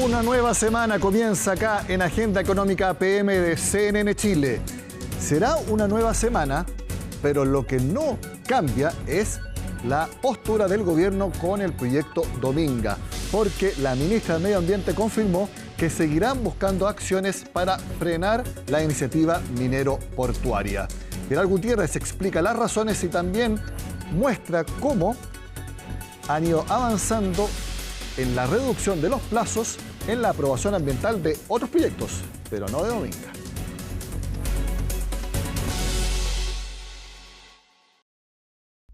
Una nueva semana comienza acá en Agenda Económica PM de CNN Chile. Será una nueva semana, pero lo que no cambia es la postura del gobierno con el proyecto Dominga, porque la ministra del Medio Ambiente confirmó que seguirán buscando acciones para frenar la iniciativa minero-portuaria. Pilar Gutiérrez explica las razones y también muestra cómo han ido avanzando en la reducción de los plazos en la aprobación ambiental de otros proyectos, pero no de Dominga.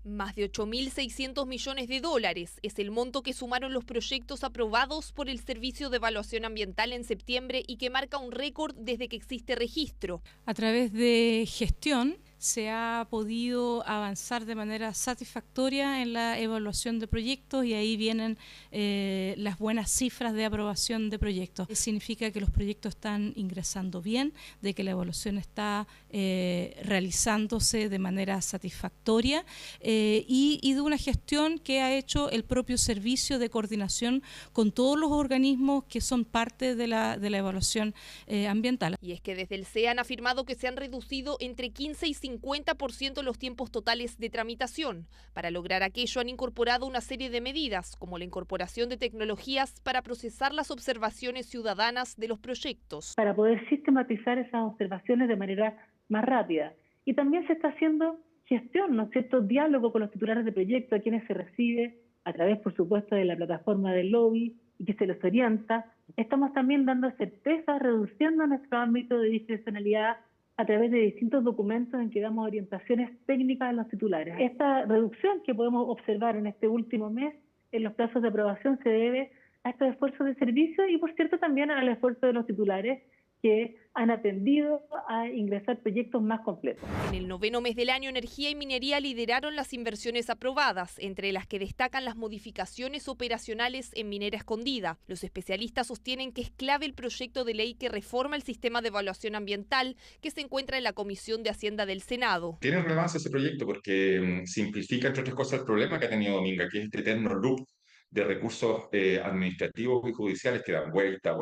Más de 8.600 millones de dólares es el monto que sumaron los proyectos aprobados por el Servicio de Evaluación Ambiental en septiembre y que marca un récord desde que existe registro. A través de gestión se ha podido avanzar de manera satisfactoria en la evaluación de proyectos y ahí vienen las buenas cifras de aprobación de proyectos. Significa que los proyectos están ingresando bien, de que la evaluación está realizándose de manera satisfactoria y de una gestión que ha hecho el propio servicio de coordinación con todos los organismos que son parte de la evaluación ambiental. Y es que desde el CEA han afirmado que se han reducido entre 15 y 50% los tiempos totales de tramitación. Para lograr aquello han incorporado una serie de medidas, como la incorporación de tecnologías para procesar las observaciones ciudadanas de los proyectos. Para poder sistematizar esas observaciones de manera más rápida. Y también se está haciendo gestión, ¿no es cierto?, diálogo con los titulares de proyecto, a quienes se recibe a través, por supuesto, de la plataforma del lobby y que se les orienta. Estamos también dando certeza, reduciendo nuestro ámbito de discrecionalidad a través de distintos documentos en que damos orientaciones técnicas a los titulares. Esta reducción que podemos observar en este último mes en los plazos de aprobación se debe a estos esfuerzos de servicio y, por cierto, también al esfuerzo de los titulares que han atendido a ingresar proyectos más completos. En el 9º mes del año, Energía y Minería lideraron las inversiones aprobadas, entre las que destacan las modificaciones operacionales en Minera Escondida. Los especialistas sostienen que es clave el proyecto de ley que reforma el sistema de evaluación ambiental que se encuentra en la Comisión de Hacienda del Senado. Tiene relevancia ese proyecto porque simplifica, entre otras cosas, el problema que ha tenido Dominga, que es este eterno loop de recursos administrativos y judiciales que dan vuelta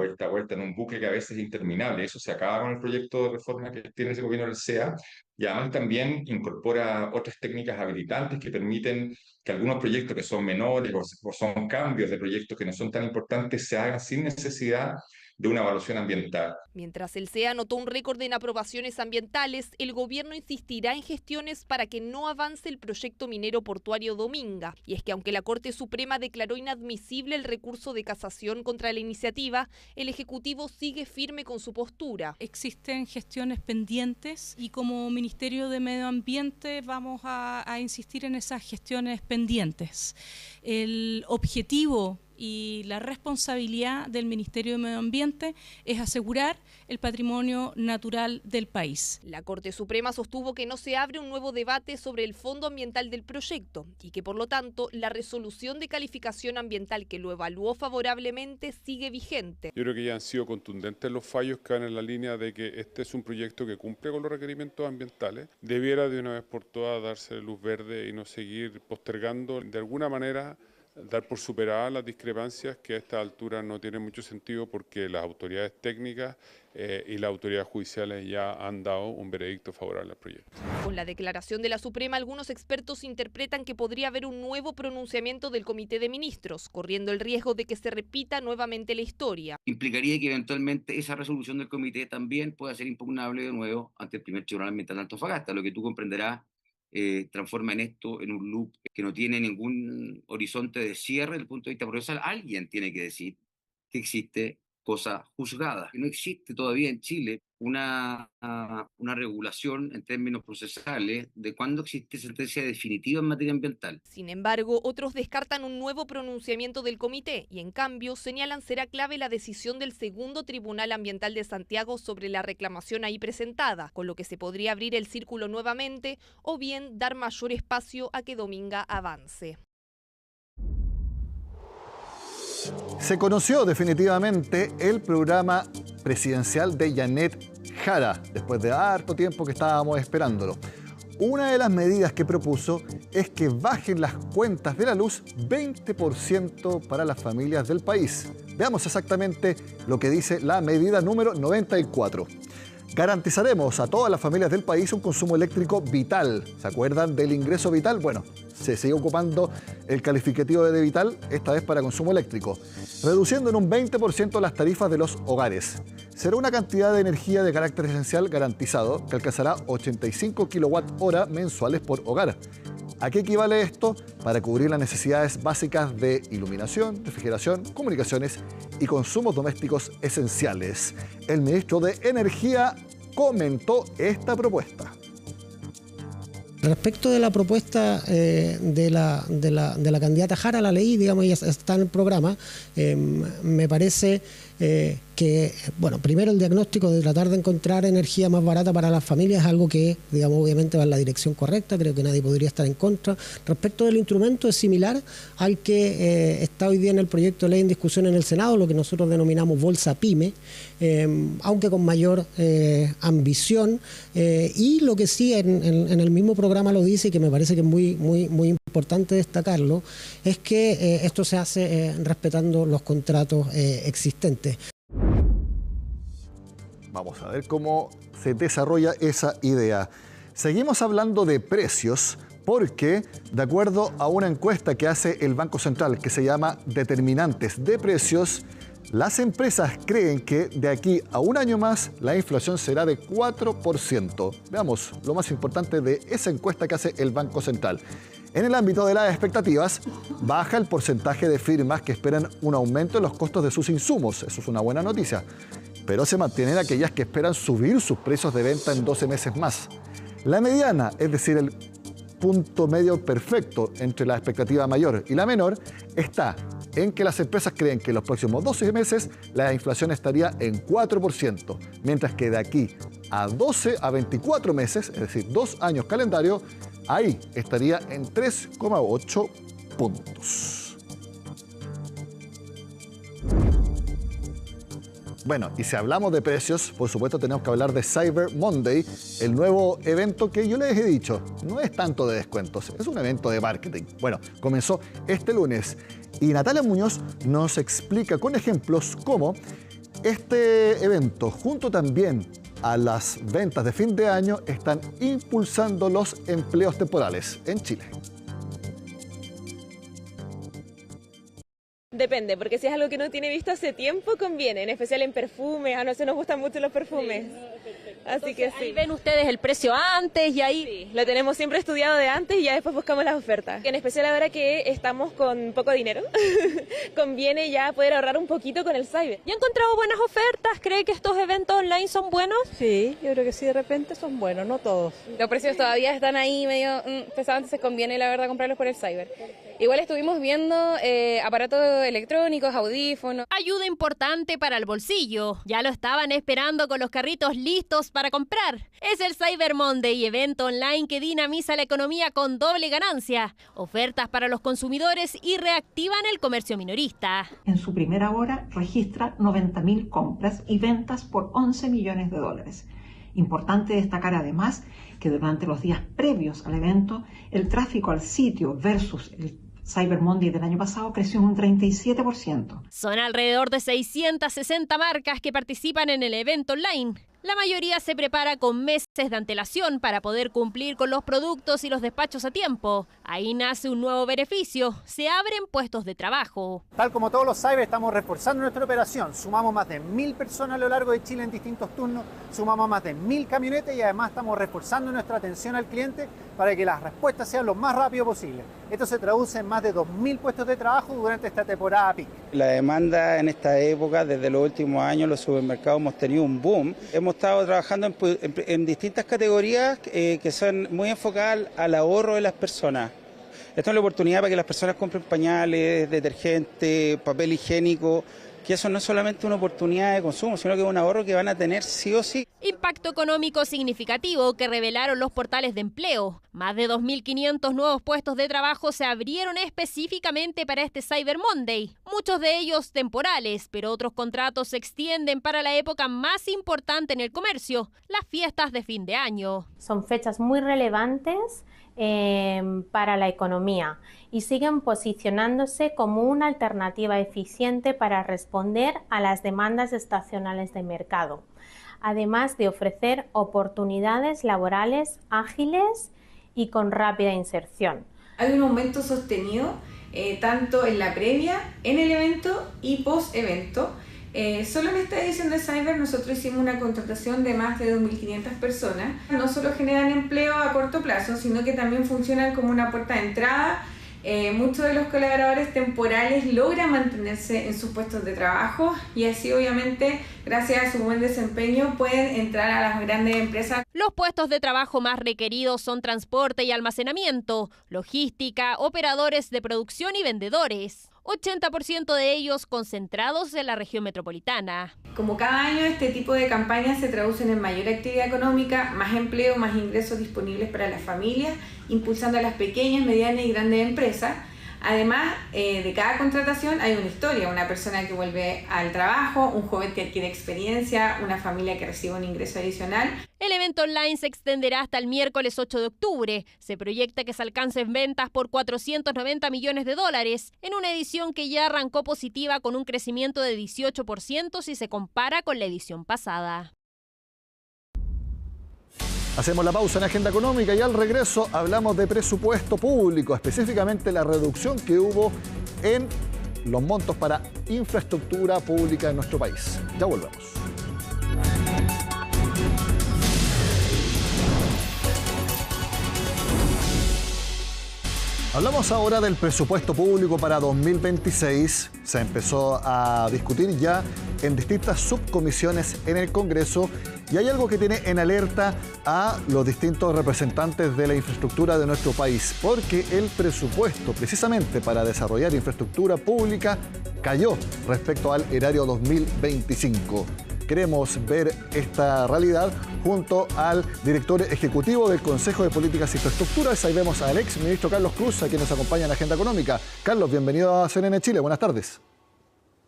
en un bucle que a veces es interminable. Eso se acaba con el proyecto de reforma que tiene ese gobierno del CEA y además también incorpora otras técnicas habilitantes que permiten que algunos proyectos que son menores o son cambios de proyectos que no son tan importantes se hagan sin necesidad de una evaluación ambiental. Mientras el CEA anotó un récord en aprobaciones ambientales, el gobierno insistirá en gestiones para que no avance el proyecto minero portuario Dominga. Y es que aunque la Corte Suprema declaró inadmisible el recurso de casación contra la iniciativa, el Ejecutivo sigue firme con su postura. Existen gestiones pendientes y como Ministerio de Medio Ambiente vamos a insistir en esas gestiones pendientes. El objetivo y la responsabilidad del Ministerio de Medio Ambiente es asegurar el patrimonio natural del país. La Corte Suprema sostuvo que no se abre un nuevo debate sobre el fondo ambiental del proyecto y que, por lo tanto, la resolución de calificación ambiental que lo evaluó favorablemente sigue vigente. Yo creo que ya han sido contundentes los fallos que van en la línea de que este es un proyecto que cumple con los requerimientos ambientales. Debiera de una vez por todas darse luz verde y no seguir postergando de alguna manera, dar por superadas las discrepancias que a esta altura no tienen mucho sentido porque las autoridades técnicas y las autoridades judiciales ya han dado un veredicto favorable al proyecto. Con la declaración de la Suprema, algunos expertos interpretan que podría haber un nuevo pronunciamiento del Comité de Ministros, corriendo el riesgo de que se repita nuevamente la historia. Implicaría que eventualmente esa resolución del comité también pueda ser impugnable de nuevo ante el primer Tribunal Ambiental de Antofagasta, lo que tú comprenderás transforma en esto en un loop que no tiene ningún horizonte de cierre desde el punto de vista procesal. Alguien tiene que decir que existe cosa juzgada, que no existe todavía en Chile una regulación en términos procesales de cuándo existe sentencia definitiva en materia ambiental. Sin embargo, otros descartan un nuevo pronunciamiento del comité y en cambio señalan será clave la decisión del segundo Tribunal Ambiental de Santiago sobre la reclamación ahí presentada, con lo que se podría abrir el círculo nuevamente o bien dar mayor espacio a que Dominga avance. Se conoció definitivamente el programa presidencial de Yanet Jara, después de harto tiempo que estábamos esperándolo. una de las medidas que propuso es que bajen las cuentas de la luz 20% para las familias del país. Veamos exactamente lo que dice la medida número 94. Garantizaremos a todas las familias del país un consumo eléctrico vital. ¿Se acuerdan del ingreso vital? Bueno, se sigue ocupando el calificativo de vital, esta vez para consumo eléctrico, reduciendo en un 20% las tarifas de los hogares. Será una cantidad de energía de carácter esencial garantizado que alcanzará 85 kWh mensuales por hogar. ¿A qué equivale esto? Para cubrir las necesidades básicas de iluminación, refrigeración, comunicaciones y consumos domésticos esenciales. El ministro de Energía comentó esta propuesta. Respecto de la propuesta de la candidata Jara, la leí, digamos, ella está en el programa, me parece que, bueno, primero el diagnóstico de tratar de encontrar energía más barata para las familias es algo que, digamos, obviamente va en la dirección correcta, creo que nadie podría estar en contra. Respecto del instrumento es similar al que está hoy día en el proyecto de ley en discusión en el Senado, lo que nosotros denominamos Bolsa Pyme, aunque con mayor ambición, y lo que sí en el mismo programa lo dice y que me parece que es muy importante destacarlo, es que esto se hace respetando los contratos existentes. Vamos a ver cómo se desarrolla esa idea. Seguimos hablando de precios porque, de acuerdo a una encuesta que hace el Banco Central que se llama Determinantes de Precios, las empresas creen que de aquí a un año más la inflación será de 4%. Veamos lo más importante de esa encuesta que hace el Banco Central. En el ámbito de las expectativas, baja el porcentaje de firmas que esperan un aumento en los costos de sus insumos. Eso es una buena noticia. Pero se mantienen aquellas que esperan subir sus precios de venta en 12 meses más. La mediana, es decir, el punto medio perfecto entre la expectativa mayor y la menor, está en que las empresas creen que en los próximos 12 meses la inflación estaría en 4%, mientras que de aquí a 12 a 24 meses, es decir, 2 años calendario, ahí estaría en 3,8 puntos. Bueno, y si hablamos de precios, por supuesto tenemos que hablar de Cyber Monday, el nuevo evento que yo les he dicho, no es tanto de descuentos, es un evento de marketing. Bueno, comenzó este lunes y Natalia Muñoz nos explica con ejemplos cómo este evento, junto también a las ventas de fin de año, están impulsando los empleos temporales en Chile. Depende, porque si es algo que no tiene visto hace tiempo, conviene, en especial en perfumes. A nosotros nos gustan mucho los perfumes. Sí, así que sí. Ahí ven ustedes el precio antes y ahí... Sí, lo tenemos siempre estudiado de antes y ya después buscamos las ofertas. En especial ahora que estamos con poco dinero, conviene ya poder ahorrar un poquito con el cyber. ¿Ya han encontrado buenas ofertas? ¿Cree que estos eventos online son buenos? Sí, yo creo que sí, de repente son buenos, no todos. Los precios todavía están ahí medio pesados, entonces conviene la verdad comprarlos por el cyber. Igual estuvimos viendo aparatos electrónicos, audífonos. Ayuda importante para el bolsillo. Ya lo estaban esperando con los carritos listos para comprar. Es el Cyber Monday, evento online que dinamiza la economía con doble ganancia. Ofertas para los consumidores y reactivan el comercio minorista. En su primera hora registra 90.000 compras y ventas por 11 millones de dólares. Importante destacar además que durante los días previos al evento, el tráfico al sitio versus el Cyber Monday del año pasado creció un 37%. Son alrededor de 660 marcas que participan en el evento online. La mayoría se prepara con meses de antelación para poder cumplir con los productos y los despachos a tiempo. Ahí nace un nuevo beneficio, se abren puestos de trabajo. Tal como todos los cyber, estamos reforzando nuestra operación. Sumamos más de 1.000 personas a lo largo de Chile en distintos turnos, sumamos más de 1.000 camionetas y además estamos reforzando nuestra atención al cliente para que las respuestas sean lo más rápido posible. Esto se traduce en más de 2.000 puestos de trabajo durante esta temporada peak. La demanda en esta época, desde los últimos años, los supermercados hemos tenido un boom. Hemos estado trabajando en distintas categorías que son muy enfocadas al ahorro de las personas. Esto es la oportunidad para que las personas compren pañales, detergente, papel higiénico, que eso no es solamente una oportunidad de consumo, sino que es un ahorro que van a tener sí o sí. Impacto económico significativo que revelaron los portales de empleo. Más de 2.500 nuevos puestos de trabajo se abrieron específicamente para este Cyber Monday. Muchos de ellos temporales, pero otros contratos se extienden para la época más importante en el comercio, las fiestas de fin de año. Son fechas muy relevantes para la economía y siguen posicionándose como una alternativa eficiente para responder a las demandas estacionales de mercado, además de ofrecer oportunidades laborales ágiles y con rápida inserción. Hay un aumento sostenido tanto en la previa, en el evento y post-evento. Solo en esta edición de Cyber nosotros hicimos una contratación de más de 2.500 personas. No solo generan empleo a corto plazo, sino que también funcionan como una puerta de entrada. Muchos de los colaboradores temporales logran mantenerse en sus puestos de trabajo y así obviamente gracias a su buen desempeño pueden entrar a las grandes empresas. Los puestos de trabajo más requeridos son transporte y almacenamiento, logística, operadores de producción y vendedores. 80% de ellos concentrados en la región metropolitana. Como cada año, este tipo de campañas se traducen en mayor actividad económica, más empleo, más ingresos disponibles para las familias, impulsando a las pequeñas, medianas y grandes empresas. Además, de cada contratación hay una historia, una persona que vuelve al trabajo, un joven que adquiere experiencia, una familia que recibe un ingreso adicional. El evento online se extenderá hasta el miércoles 8 de octubre. Se proyecta que se alcancen ventas por $490 millones en una edición que ya arrancó positiva con un crecimiento de 18% si se compara con la edición pasada. Hacemos la pausa en Agenda Económica y al regreso hablamos de presupuesto público, específicamente la reducción que hubo en los montos para infraestructura pública en nuestro país. Ya volvemos. Hablamos ahora del presupuesto público para 2026. Se empezó a discutir ya en distintas subcomisiones en el Congreso y hay algo que tiene en alerta a los distintos representantes de la infraestructura de nuestro país, porque el presupuesto precisamente para desarrollar infraestructura pública cayó respecto al erario 2025. Queremos ver esta realidad junto al director ejecutivo del Consejo de Políticas e Infraestructuras. Ahí vemos al ex ministro Carlos Cruz, a quien nos acompaña en la Agenda Económica. Carlos, bienvenido a CNN Chile. Buenas tardes.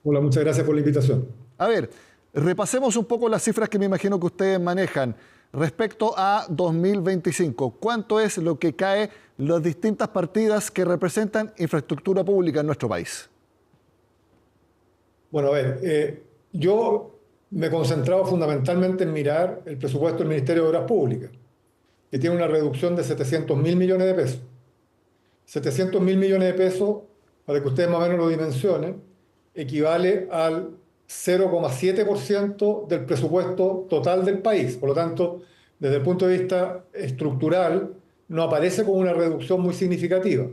Hola, muchas gracias por la invitación. A ver, repasemos un poco las cifras que me imagino que ustedes manejan respecto a 2025. ¿Cuánto es lo que cae las distintas partidas que representan infraestructura pública en nuestro país? Bueno, a ver, yo me he concentrado fundamentalmente en mirar el presupuesto del Ministerio de Obras Públicas, que tiene una reducción de 700.000 millones de pesos. 700.000 millones de pesos, para que ustedes más o menos lo dimensionen, equivale al 0,7% del presupuesto total del país. Por lo tanto, desde el punto de vista estructural, no aparece como una reducción muy significativa.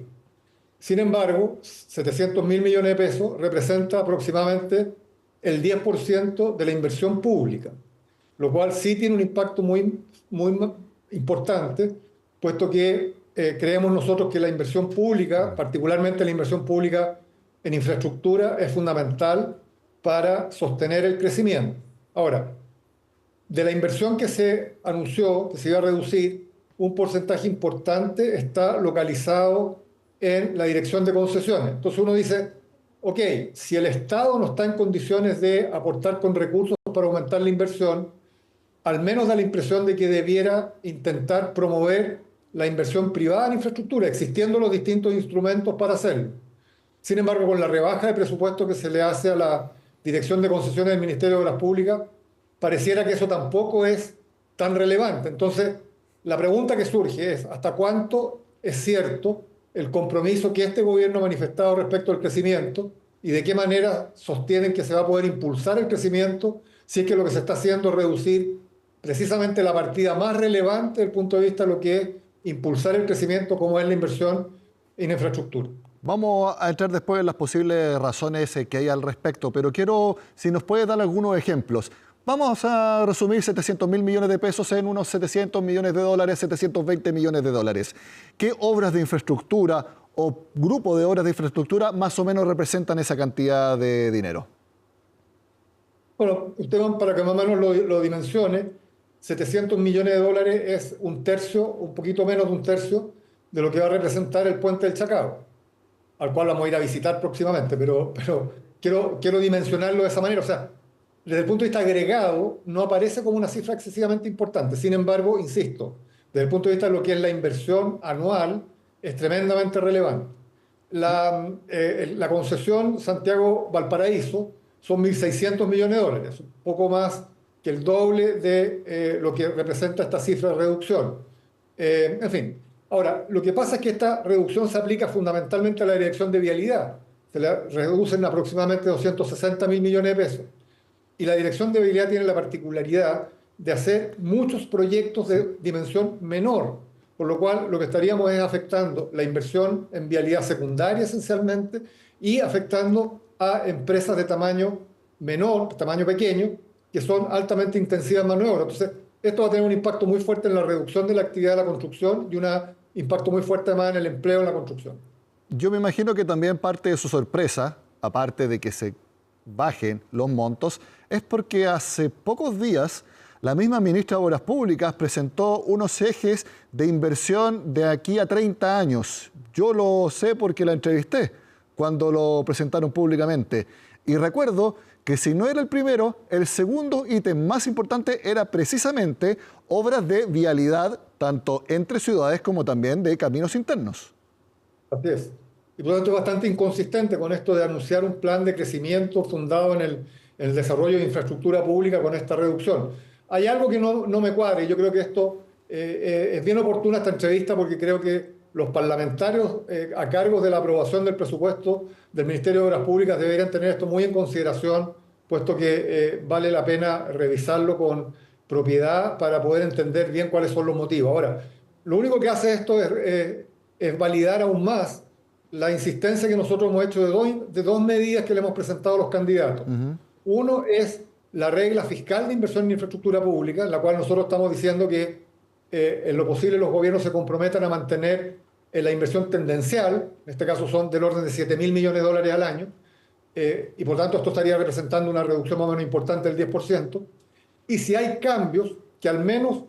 Sin embargo, 700.000 millones de pesos representa aproximadamente el 10% de la inversión pública, lo cual sí tiene un impacto muy importante, puesto que creemos nosotros que la inversión pública, particularmente la inversión pública en infraestructura, es fundamental para sostener el crecimiento. Ahora, de la inversión que se anunció que se iba a reducir, un porcentaje importante está localizado en la dirección de concesiones. Entonces uno dice, ok, si el Estado no está en condiciones de aportar con recursos para aumentar la inversión, al menos da la impresión de que debiera intentar promover la inversión privada en infraestructura, existiendo los distintos instrumentos para hacerlo. Sin embargo, con la rebaja de presupuesto que se le hace a la Dirección de Concesiones del Ministerio de Obras Públicas, pareciera que eso tampoco es tan relevante. Entonces, la pregunta que surge es, ¿hasta cuánto es cierto el compromiso que este gobierno ha manifestado respecto al crecimiento y de qué manera sostienen que se va a poder impulsar el crecimiento si es que lo que se está haciendo es reducir precisamente la partida más relevante desde el punto de vista de lo que es impulsar el crecimiento, como es la inversión en infraestructura? Vamos a entrar después en las posibles razones que hay al respecto, pero quiero, si nos puede dar algunos ejemplos. Vamos a resumir 700.000 millones de pesos en unos 700 millones de dólares, 720 millones de dólares. ¿Qué obras de infraestructura o grupo de obras de infraestructura más o menos representan esa cantidad de dinero? Bueno, usted, para que más o menos lo dimensione, 700 millones de dólares es un tercio, un poquito menos de un tercio de lo que va a representar el puente del Chacao, al cual vamos a ir a visitar próximamente, pero quiero dimensionarlo de esa manera. O sea, desde el punto de vista agregado, no aparece como una cifra excesivamente importante. Sin embargo, insisto, desde el punto de vista de lo que es la inversión anual, es tremendamente relevante. La concesión Santiago-Valparaíso son 1.600 millones de dólares, un poco más que el doble de lo que representa esta cifra de reducción. En fin, ahora, lo que pasa es que esta reducción se aplica fundamentalmente a la dirección de vialidad. Se le reducen aproximadamente 260.000 millones de pesos. Y la dirección de vialidad tiene la particularidad de hacer muchos proyectos de dimensión menor, por lo cual lo que estaríamos es afectando la inversión en vialidad secundaria esencialmente y afectando a empresas de tamaño menor, tamaño pequeño, que son altamente intensivas en mano de obra. Entonces, esto va a tener un impacto muy fuerte en la reducción de la actividad de la construcción y un impacto muy fuerte además en el empleo en la construcción. Yo me imagino que también parte de su sorpresa, aparte de que se bajen los montos, es porque hace pocos días la misma ministra de Obras Públicas presentó unos ejes de inversión de aquí a 30 años. Yo lo sé porque la entrevisté cuando lo presentaron públicamente. Y recuerdo que si no era el primero, el segundo ítem más importante era precisamente obras de vialidad, tanto entre ciudades como también de caminos internos. Así es. Y por lo tanto es bastante inconsistente con esto de anunciar un plan de crecimiento fundado en el desarrollo de infraestructura pública con esta reducción. Hay algo que no me cuadra y yo creo que esto es bien oportuna esta entrevista porque creo que los parlamentarios a cargo de la aprobación del presupuesto del Ministerio de Obras Públicas deberían tener esto muy en consideración, puesto que vale la pena revisarlo con propiedad para poder entender bien cuáles son los motivos. Ahora, lo único que hace esto es validar aún más la insistencia que nosotros hemos hecho de dos medidas que le hemos presentado a los candidatos. Uno es la regla fiscal de inversión en infraestructura pública, en la cual nosotros estamos diciendo que en lo posible los gobiernos se comprometan a mantener la inversión tendencial, en este caso son del orden de 7.000 millones de dólares al año, y por tanto esto estaría representando una reducción más o menos importante del 10%, y si hay cambios, que al menos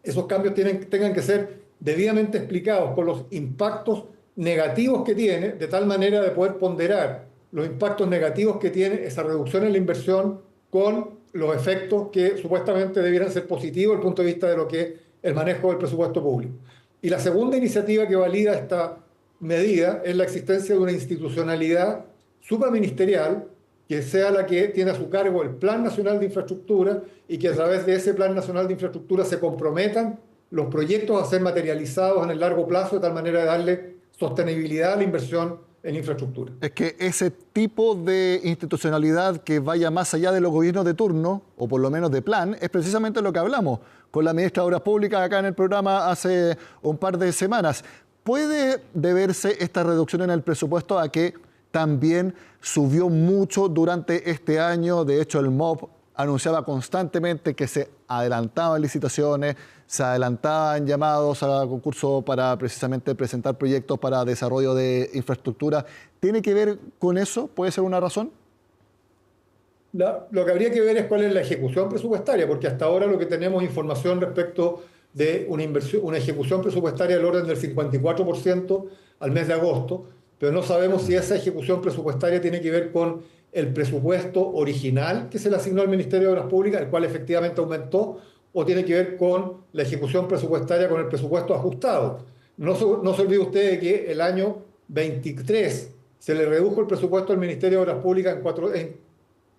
esos cambios tengan que ser debidamente explicados con los impactos negativos que tiene, de tal manera de poder ponderar los impactos negativos que tiene esa reducción en la inversión con los efectos que supuestamente debieran ser positivos desde el punto de vista de lo que es el manejo del presupuesto público. Y la segunda iniciativa que valida esta medida es la existencia de una institucionalidad supraministerial que sea la que tiene a su cargo el Plan Nacional de Infraestructura y que a través de ese Plan Nacional de Infraestructura se comprometan los proyectos a ser materializados en el largo plazo de tal manera de darle sostenibilidad a la inversión en infraestructura. Es que ese tipo de institucionalidad que vaya más allá de los gobiernos de turno, o por lo menos de plan, es precisamente lo que hablamos con la ministra de Obras Públicas acá en el programa hace un par de semanas. ¿Puede deberse esta reducción en el presupuesto a que también subió mucho durante este año? De hecho, el MOP anunciaba constantemente que se adelantaban licitaciones, se adelantaban llamados a concurso para precisamente presentar proyectos para desarrollo de infraestructura. ¿Tiene que ver con eso? ¿Puede ser una razón? Lo que habría que ver es cuál es la ejecución presupuestaria, porque hasta ahora lo que tenemos es información respecto de una ejecución presupuestaria del orden del 54% al mes de agosto, pero no sabemos si esa ejecución presupuestaria tiene que ver con el presupuesto original que se le asignó al Ministerio de Obras Públicas, el cual efectivamente aumentó, o tiene que ver con la ejecución presupuestaria con el presupuesto ajustado. No se olvide usted de que el año 23 se le redujo el presupuesto al Ministerio de Obras Públicas en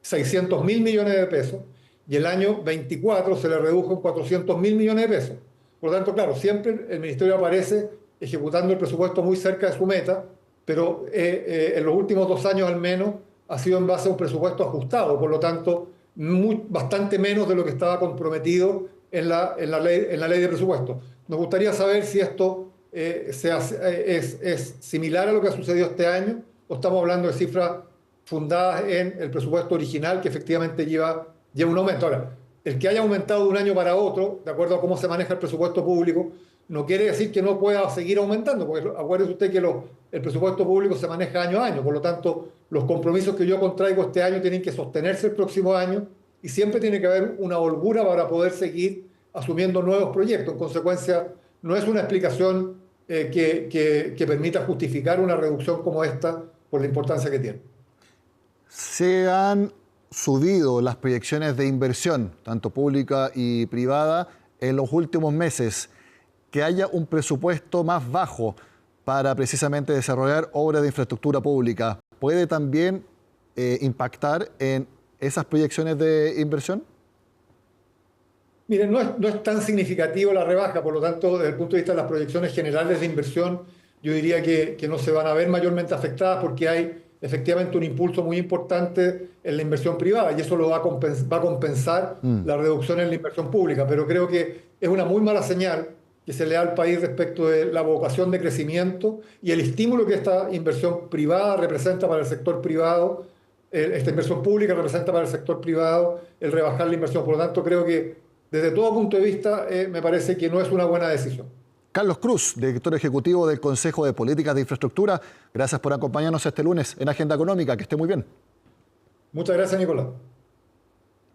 600.000 millones de pesos y el año 24 se le redujo en 400.000 millones de pesos. Por lo tanto, claro, siempre el Ministerio aparece ejecutando el presupuesto muy cerca de su meta, pero en los últimos 2 años al menos ha sido en base a un presupuesto ajustado, por lo tanto, bastante menos de lo que estaba comprometido en la ley de presupuesto. Nos gustaría saber si esto es similar a lo que ha sucedido este año o estamos hablando de cifras fundadas en el presupuesto original que efectivamente lleva un aumento. Ahora, el que haya aumentado de un año para otro, de acuerdo a cómo se maneja el presupuesto público, no quiere decir que no pueda seguir aumentando, porque acuérdese usted que el presupuesto público se maneja año a año, por lo tanto, los compromisos que yo contraigo este año tienen que sostenerse el próximo año y siempre tiene que haber una holgura para poder seguir asumiendo nuevos proyectos. En consecuencia, no es una explicación que permita justificar una reducción como esta por la importancia que tiene. Se han subido las proyecciones de inversión, tanto pública y privada, en los últimos meses. Que haya un presupuesto más bajo para precisamente desarrollar obras de infraestructura pública, ¿puede también impactar en esas proyecciones de inversión? Miren, no es tan significativo la rebaja, por lo tanto, desde el punto de vista de las proyecciones generales de inversión, yo diría que no se van a ver mayormente afectadas porque hay efectivamente un impulso muy importante en la inversión privada y eso lo va a compensar la reducción en la inversión pública. Pero creo que es una muy mala señal que se le da al país respecto de la vocación de crecimiento y el estímulo que esta inversión privada representa para el sector privado, esta inversión pública representa para el sector privado, el rebajar la inversión. Por lo tanto, creo que desde todo punto de vista me parece que no es una buena decisión. Carlos Cruz, director ejecutivo del Consejo de Políticas de Infraestructura, gracias por acompañarnos este lunes en Agenda Económica. Que esté muy bien. Muchas gracias, Nicolás.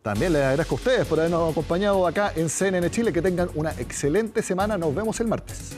También les agradezco a ustedes por habernos acompañado acá en CNN Chile. Que tengan una excelente semana. Nos vemos el martes.